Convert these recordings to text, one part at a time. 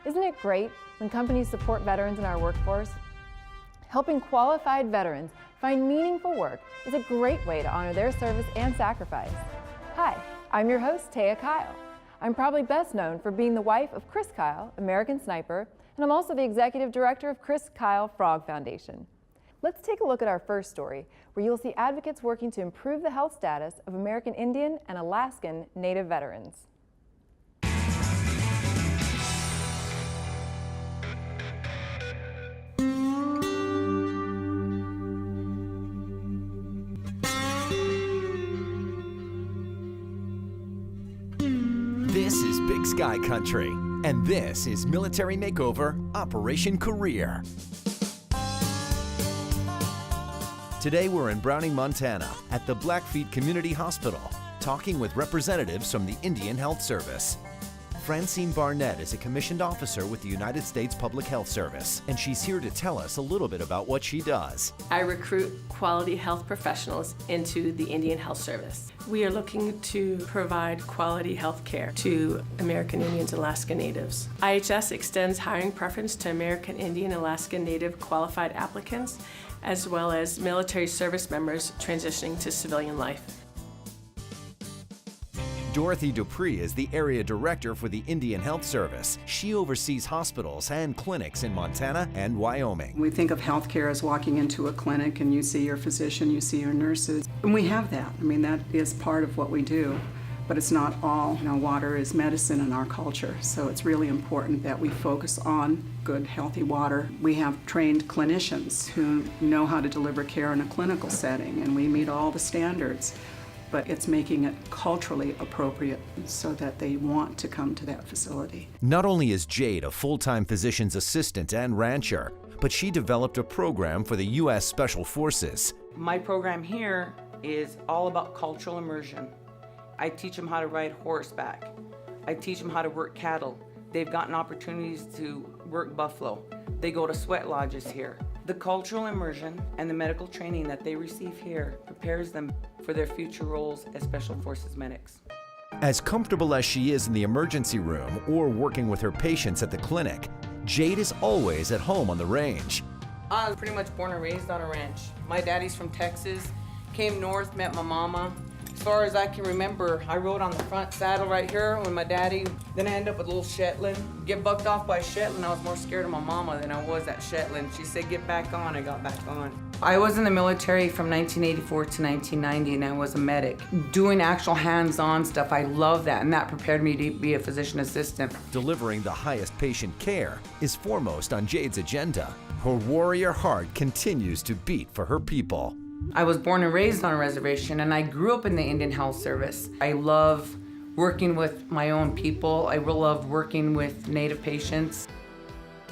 Isn't it great when companies support veterans in our workforce? Helping qualified veterans find meaningful work is a great way to honor their service and sacrifice. Hi, I'm your host, TAYA Kyle. I'm probably best known for being the wife of Chris Kyle, American Sniper, and I'm also the executive director of Chris Kyle Frog Foundation. Let's take a look at our first story, where you'll see advocates working to improve the health status of American Indian and Alaskan Native veterans. This is Big Sky Country, and this is Military Makeover Operation Career. Today we're in Browning, Montana, at the Blackfeet Community Hospital, talking with representatives from the Indian Health Service. Francine BARNETT is a commissioned officer with the United States Public Health Service, and she's here to tell us a little bit about what she does. I recruit quality health professionals into the Indian Health Service. We are looking to provide quality health care to American Indians and Alaska Natives. IHS extends hiring preference to American Indian and Alaska Native qualified applicants, as well as military service members transitioning to civilian life. Dorothy DUPREE is the area director for the Indian Health Service. She oversees hospitals and clinics in Montana and Wyoming. We think of healthcare as walking into a clinic and you see your physician, you see your nurses, and we have that. I mean, that is part of what we do, but it's not all. You know, water is medicine in our culture, so it's really important that we focus on good, healthy water. We have trained clinicians who know how to deliver care in a clinical setting, and we meet all the standards. But it's making it culturally appropriate so that they want to come to that facility. Not only is Jade a full-time physician's assistant and rancher, but she developed a program for the U.S. Special Forces. My program here is all about cultural immersion. I teach them how to ride horseback. I teach them how to work cattle. They've gotten opportunities to work buffalo. They go to sweat lodges here. The cultural immersion and the medical training that they receive here prepares them for their future roles as Special Forces medics. As comfortable as she is in the emergency room or working with her patients at the clinic, Jade is always at home on the range. I was pretty much born and raised on a ranch. My daddy's from Texas, came north, met my mama. As far as I can remember, I rode on the front saddle right here with my daddy. Then I ended up with a little Shetland. Get bucked off by a Shetland, I was more scared of my mama than I was at Shetland. She said, get back on, I got back on. I was in the military from 1984 to 1990, and I was a medic. Doing actual hands-on stuff, I love that, and that prepared me to be a physician assistant. Delivering the highest patient care is foremost on Jade's agenda. Her warrior heart continues to beat for her people. I was born and raised on a reservation, and I grew up in the Indian Health Service. I love working with my own people. I love working with Native patients.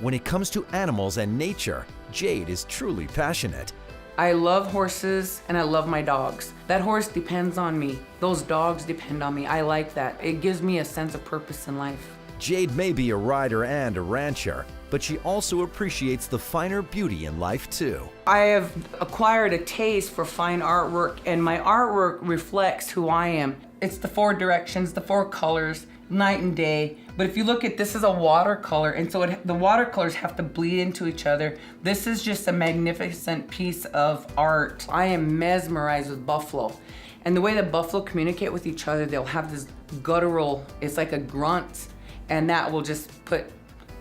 When it comes to animals and nature, Jade is truly passionate. I love horses and I love my dogs. That horse depends on me. Those dogs depend on me. I like that. It gives me a sense of purpose in life. Jade may be a rider and a rancher, but she also appreciates the finer beauty in life too. I have acquired a taste for fine artwork, and my artwork reflects who I am. It's the four directions, the four colors, night and day. But if you look at this is a watercolor, and so the watercolors have to bleed into each other. This is just a magnificent piece of art. I am mesmerized with buffalo. And the way that buffalo communicate with each other, they'll have this guttural, it's like a grunt, and that will just put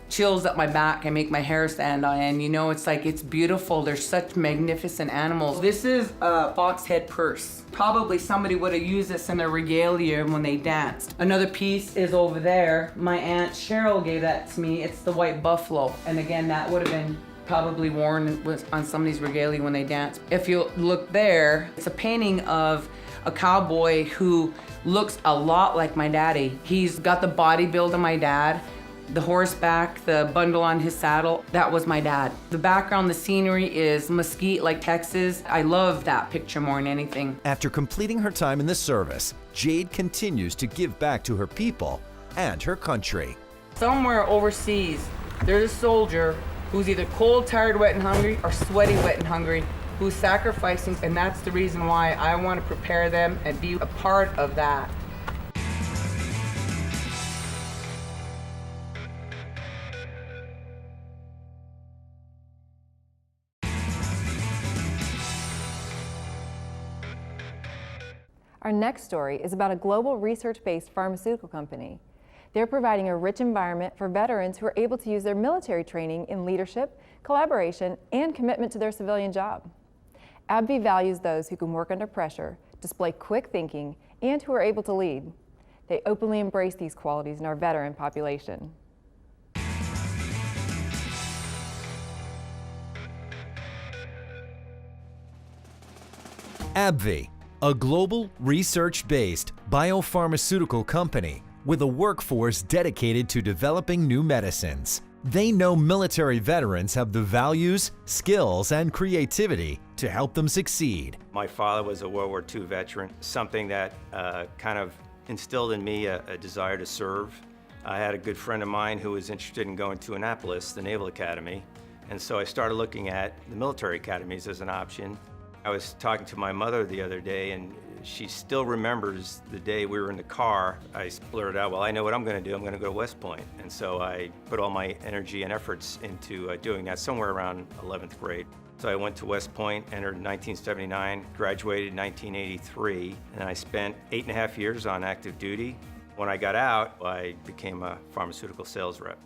chills up my back and make my hair stand on end. You know, it's like, it's beautiful. They're such magnificent animals. This is a fox head purse. Probably somebody would have used this in their regalia when they danced. Another piece is over there. My Aunt Cheryl gave that to me. It's the white buffalo. And again, that would have been probably worn on somebody's regalia when they danced. If you look there, it's a painting of a cowboy who looks a lot like my daddy. He's got the body build of my dad. The horseback, the bundle on his saddle, that was my dad. The background, the scenery is Mesquite, like Texas. I love that picture more than anything. After completing her time in the service, Jade continues to give back to her people and her country. Somewhere overseas, there's a soldier who's either cold, tired, wet, and hungry, or sweaty, wet, and hungry, who's sacrificing, and that's the reason why I want to prepare them and be a part of that. Our next story is about a global research-based pharmaceutical company. They're providing a rich environment for veterans who are able to use their military training in leadership, collaboration, and commitment to their civilian job. AbbVie values those who can work under pressure, display quick thinking, and who are able to lead. They openly embrace these qualities in our veteran population. AbbVie, a global research-based biopharmaceutical company with a workforce dedicated to developing new medicines. They know military veterans have the values, skills, and creativity to help them succeed. My father was a World War II veteran, something that kind of instilled in me a desire to serve. I had a good friend of mine who was interested in going to Annapolis, the Naval Academy, and so I started looking at the military academies as an option. I was talking to my mother the other day, and she still remembers the day we were in the car. I blurted out, well, I know what I'm going to do. I'm going to go to West Point. And so I put all my energy and efforts into doing that somewhere around 11th grade. So I went to West Point, entered in 1979, graduated in 1983, and I spent 8.5 years on active duty. When I got out, I became a pharmaceutical sales rep.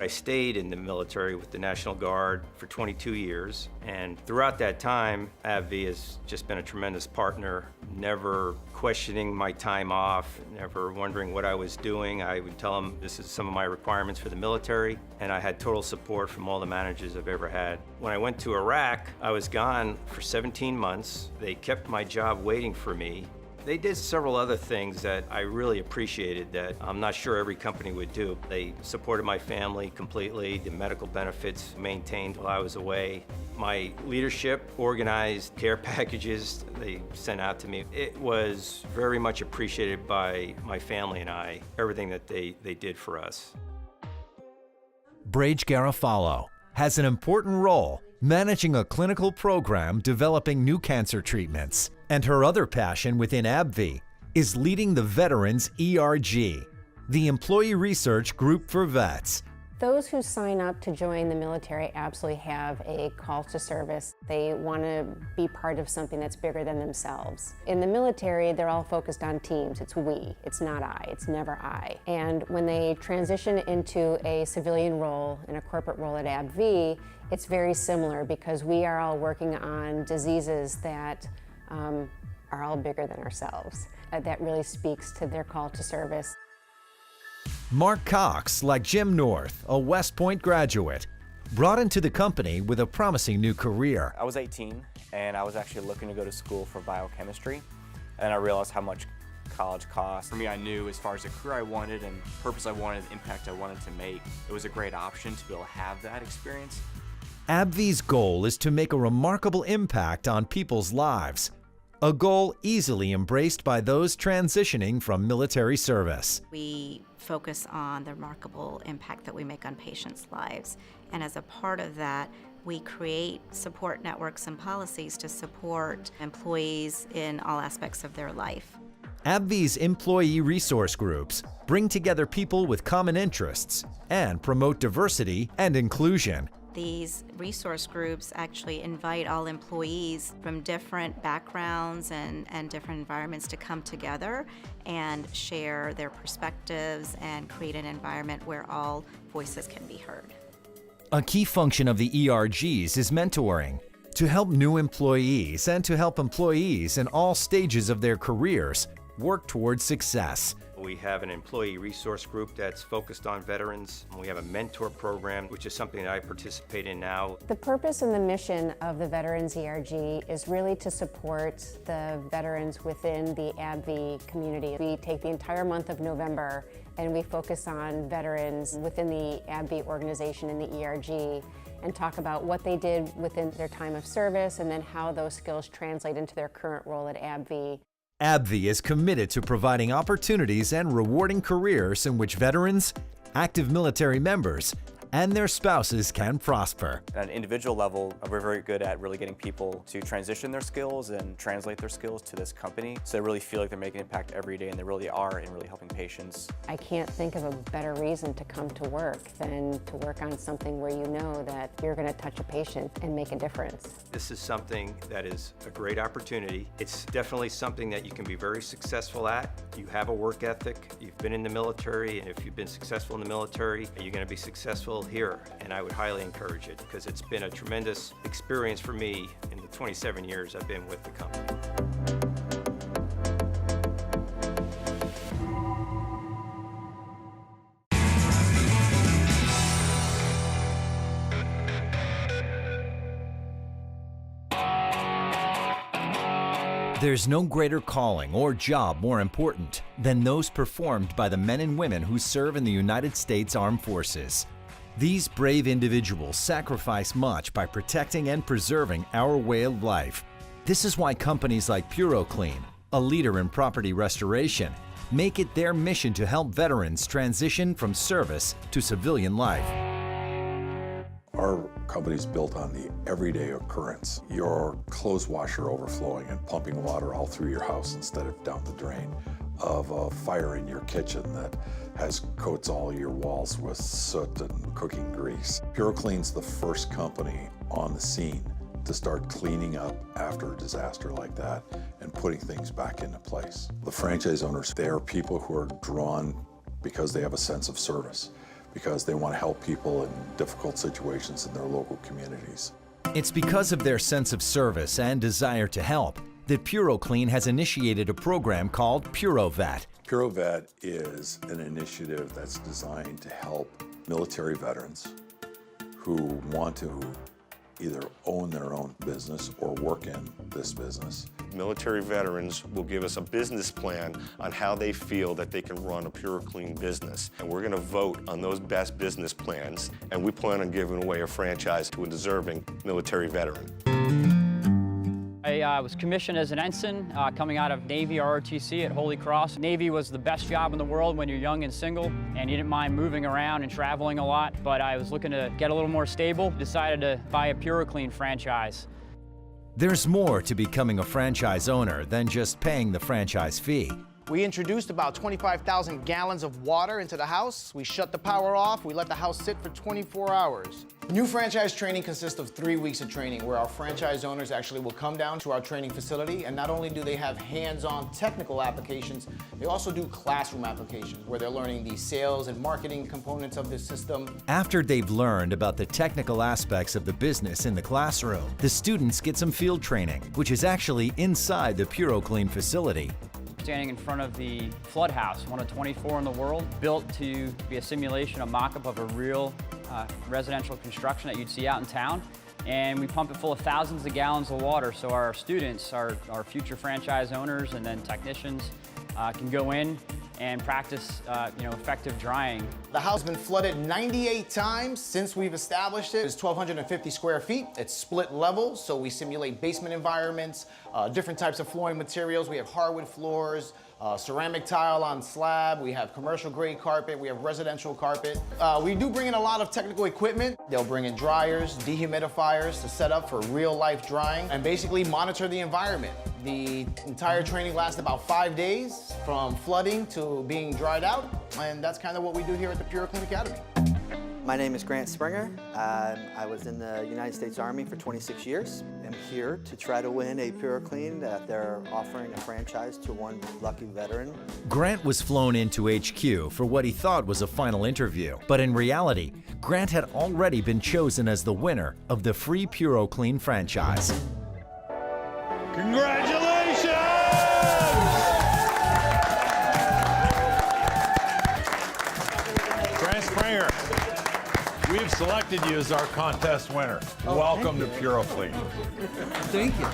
I stayed in the military with the National Guard for 22 years, and throughout that time, AbbVie has just been a tremendous partner, never questioning my time off, never wondering what I was doing. I would tell them this is some of my requirements for the military, and I had total support from all the managers I've ever had. When I went to Iraq, I was gone for 17 months. They kept my job waiting for me. They did several other things that I really appreciated that I'm not sure every company would do. They supported my family completely, the medical benefits maintained while I was away. My leadership organized care packages they sent out to me. It was very much appreciated by my family and I, everything that they did for us. Brage Garofalo has an important role managing a clinical program developing new cancer treatments. And her other passion within AbbVie is leading the Veterans ERG, the employee research group for vets. Those who sign up to join the military absolutely have a call to service. They want to be part of something that's bigger than themselves. In the military, they're all focused on teams. It's we, it's not I, it's never I. And when they transition into a civilian role, in a corporate role at AbbVie, it's very similar because we are all working on diseases that are all bigger than ourselves. That really speaks to their call to service. Mark Cox, like Jim North, a West Point graduate, brought into the company with a promising new career. I was 18 and I was actually looking to go to school for biochemistry, and I realized how much college cost. For me, I knew as far as the career I wanted and purpose I wanted, the impact I wanted to make, it was a great option to be able to have that experience. AbbVie's goal is to make a remarkable impact on people's lives, a goal easily embraced by those transitioning from military service. We focus on the remarkable impact that we make on patients' lives, and as a part of that, we create support networks and policies to support employees in all aspects of their life. AbbVie's employee resource groups bring together people with common interests and promote diversity and inclusion. These resource groups actually invite all employees from different backgrounds and different environments to come together and share their perspectives and create an environment where all voices can be heard. A key function of the ERGs is mentoring, to help new employees and to help employees in all stages of their careers work towards success. We have an employee resource group that's focused on veterans. We have a mentor program, which is something that I participate in now. The purpose and the mission of the Veterans ERG is really to support the veterans within the AbbVie community. We take the entire month of November and we focus on veterans within the AbbVie organization in the ERG and talk about what they did within their time of service and then how those skills translate into their current role at AbbVie. AbbVie is committed to providing opportunities and rewarding careers in which veterans, active military members, and their spouses can prosper. At an individual level, we're very good at really getting people to transition their skills and translate their skills to this company, so they really feel like they're making an impact every day, and they really are, and really helping patients. I can't think of a better reason to come to work than to work on something where you know that you're going to touch a patient and make a difference. This is something that is a great opportunity. It's definitely something that you can be very successful at. You have a work ethic, you've been in the military, and if you've been successful in the military, you're going to be successful here. And I would highly encourage it because it's been a tremendous experience for me in the 27 years I've been with the company. There's no greater calling or job more important than those performed by the men and women who serve in the United States Armed Forces. These brave individuals sacrifice much by protecting and preserving our way of life. This is why companies like PuroClean, a leader in property restoration, make it their mission to help veterans transition from service to civilian life. Our company's built on the everyday occurrence. Your clothes washer overflowing and pumping water all through your house instead of down the drain. Of a fire in your kitchen that coats all your walls with soot and cooking grease. PuroClean's the first company on the scene to start cleaning up after a disaster like that and putting things back into place. The franchise owners, they are people who are drawn because they have a sense of service, because they want to help people in difficult situations in their local communities. It's because of their sense of service and desire to help that PuroClean has initiated a program called PuroVet. PuroVet is an initiative that's designed to help military veterans who want to either own their own business or work in this business. Military veterans will give us a business plan on how they feel that they can run a PuroClean business. And we're going to vote on those best business plans, and we plan on giving away a franchise to a deserving military veteran. I was commissioned as an ensign coming out of Navy ROTC at Holy Cross. Navy was the best job in the world when you're young and single, and you didn't mind moving around and traveling a lot, but I was looking to get a little more stable, decided to buy a PuroClean franchise. There's more to becoming a franchise owner than just paying the franchise fee. We introduced about 25,000 gallons of water into the house. We shut the power off. We let the house sit for 24 hours. New franchise training consists of 3 weeks of training where our franchise owners actually will come down to our training facility, and not only do they have hands-on technical applications, they also do classroom applications where they're learning the sales and marketing components of the system. After they've learned about the technical aspects of the business in the classroom, the students get some field training, which is actually inside the PuroClean facility. Standing in front of the flood house, one of 24 in the world, built to be a simulation, a mock-up of a real residential construction that you'd see out in town. And we pump it full of thousands of gallons of water so our students, our future franchise owners and then technicians can go in and practice effective drying. The house has been flooded 98 times since we've established it. It's 1,250 square feet. It's split level, so we simulate basement environments, different types of flooring materials. We have hardwood floors, ceramic tile on slab. We have commercial grade carpet. We have residential carpet. We do bring in a lot of technical equipment. They'll bring in dryers, dehumidifiers to set up for real life drying and basically monitor the environment. The entire training lasts about 5 days from flooding to being dried out, and that's kind of what we do here at the PuroClean Academy. My name is Grant Springer. I was in the United States Army for 26 years. I'm here to try to win a PuroClean that they're offering a franchise to one lucky veteran. Grant was flown into HQ for what he thought was a final interview, but in reality, Grant had already been chosen as the winner of the free PuroClean franchise. Congratulations! Grant Springer, we've selected you as our contest winner. Welcome to PuroClean. Thank you.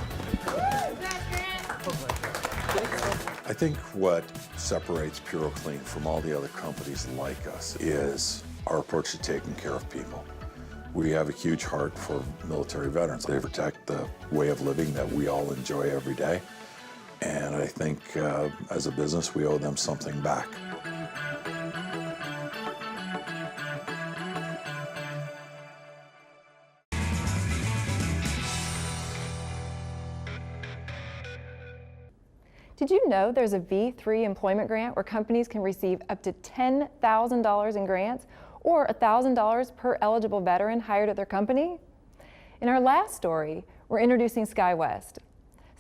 I think what separates PuroClean from all the other companies like us is our approach to taking care of people. We have a huge heart for military veterans. They protect the way of living that we all enjoy every day. And I think as a business, we owe them something back. Did you know there's a V3 employment grant where companies can receive up to $10,000 in grants or $1,000 per eligible veteran hired at their company? In our last story, we're introducing SkyWest.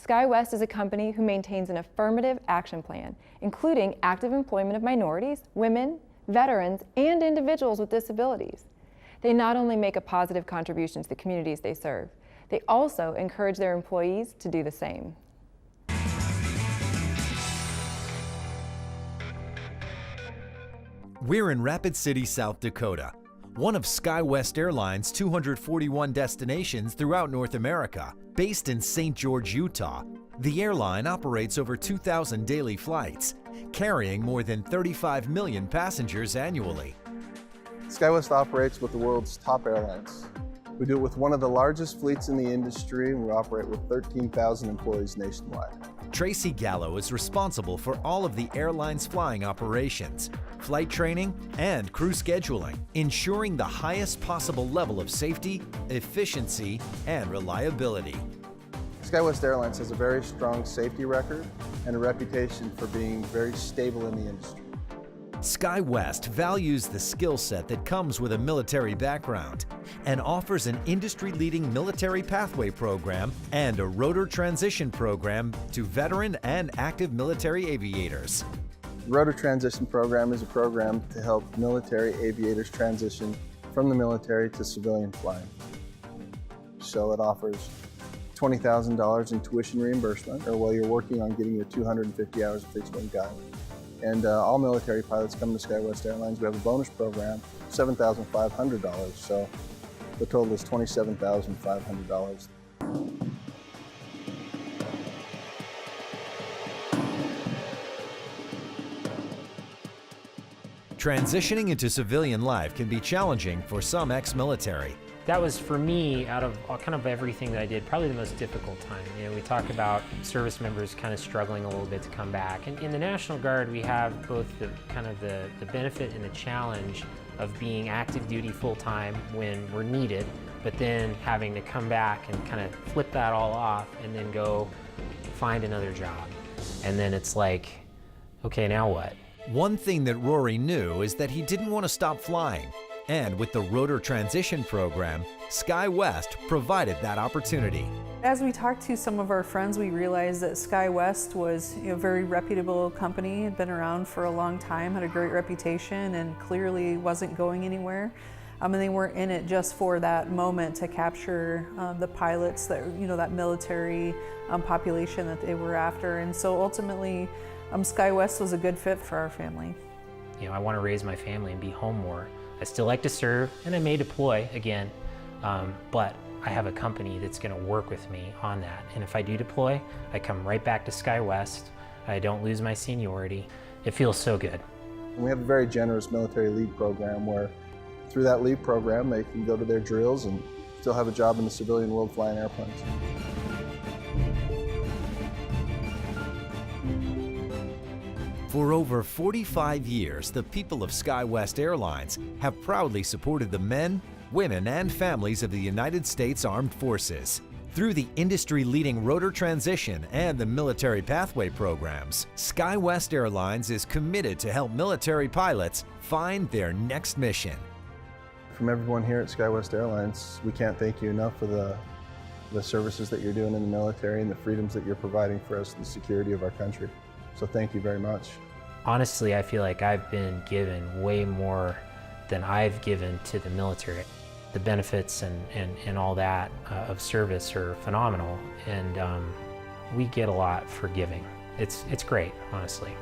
SkyWest is a company who maintains an affirmative action plan, including active employment of minorities, women, veterans, and individuals with disabilities. They not only make a positive contribution to the communities they serve, they also encourage their employees to do the same. We're in Rapid City, South Dakota, one of SkyWest Airlines' 241 destinations throughout North America. Based in St. George, Utah, the airline operates over 2,000 daily flights, carrying more than 35 million passengers annually. SkyWest operates with the world's top airlines. We do it with one of the largest fleets in the industry, and we operate with 13,000 employees nationwide. TRACY GALLO is responsible for all of the airline's flying operations, flight training, and crew scheduling, ensuring the highest possible level of safety, efficiency, and reliability. SkyWest Airlines has a very strong safety record and a reputation for being very stable in the industry. SkyWest values the skill set that comes with a military background and offers an industry-leading military pathway program and a rotor transition program to veteran and active military aviators. The Rotor Transition Program is a program to help military aviators transition from the military to civilian flying. So it offers $20,000 in tuition reimbursement, or while you're working on getting your 250 hours of fixed-wing guide. And all military pilots come to SkyWest Airlines. We have a bonus program, $7,500, so the total is $27,500. Transitioning into civilian life can be challenging for some ex-military. That was, for me, out of kind of everything that I did, probably the most difficult time. You know, we talk about service members kind of struggling a little bit to come back. And in the National Guard, we have both the kind of the benefit and the challenge of being active duty full-time when we're needed, but then having to come back and kind of flip that all off and then go find another job. And then it's like, okay, now what? One thing that Rory knew is that he didn't want to stop flying. And with the Rotor Transition Program, SkyWest provided that opportunity. As we talked to some of our friends, we realized that SkyWest was a very reputable company, had been around for a long time, had a great reputation, and clearly wasn't going anywhere. And they weren't in it just for that moment to capture the pilots, that that military population that they were after. And so ultimately, SkyWest was a good fit for our family. You know, I want to raise my family and be home more. I still like to serve, and I may deploy again, but I have a company that's going to work with me on that. And if I do deploy, I come right back to SkyWest. I don't lose my seniority. It feels so good. We have a very generous military leave program where through that leave program they can go to their drills and still have a job in the civilian world flying airplanes. For over 45 years, the people of SkyWest Airlines have proudly supported the men, women, and families of the United States Armed Forces. Through the industry-leading rotor transition and the military pathway programs, SkyWest Airlines is committed to help military pilots find their next mission. From everyone here at SkyWest Airlines, we can't thank you enough for the services that you're doing in the military and the freedoms that you're providing for us, the security of our country. So thank you very much. Honestly, I feel like I've been given way more than I've given to the military. The benefits and all that of service are phenomenal, and we get a lot for giving. It's great, honestly.